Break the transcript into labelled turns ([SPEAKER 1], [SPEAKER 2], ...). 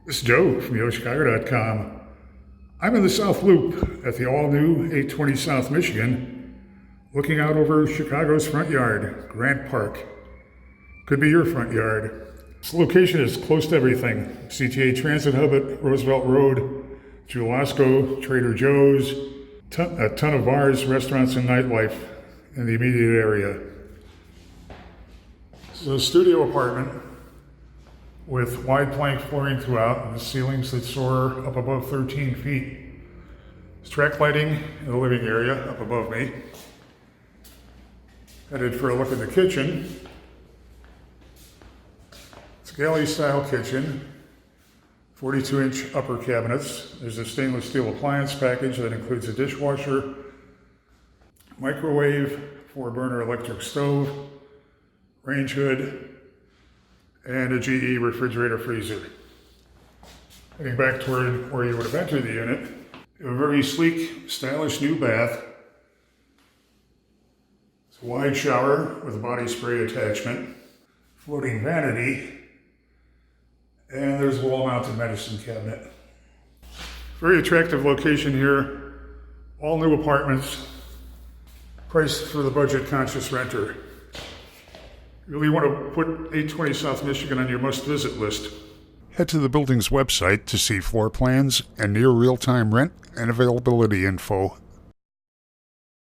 [SPEAKER 1] This is Joe from YoChicago.com. I'm in the South Loop at the all-new 820 South Michigan, looking out over Chicago's front yard, Grant Park. Could be your front yard. This location is close to everything. CTA Transit Hub at Roosevelt Road, Julasco, Trader Joe's, a ton of bars, restaurants, and nightlife in the immediate area. This is a studio apartment with wide plank flooring throughout and the ceilings that soar up above 13 feet. There's track lighting in the living area up above me. Headed for a look at the kitchen. It's a galley-style kitchen, 42-inch upper cabinets. There's a stainless steel appliance package that includes a dishwasher, microwave, 4-burner electric stove, range hood, and a GE refrigerator freezer. Heading back toward where you would have entered the unit, you have a very sleek, stylish new bath. It's a wide shower with a body spray attachment, floating vanity, and there's a wall-mounted medicine cabinet. Very attractive location here. All new apartments, priced for the budget-conscious renter. You really want to put 820 South Michigan on your must-visit list. Head to the building's website to see floor plans and near real-time rent and availability info.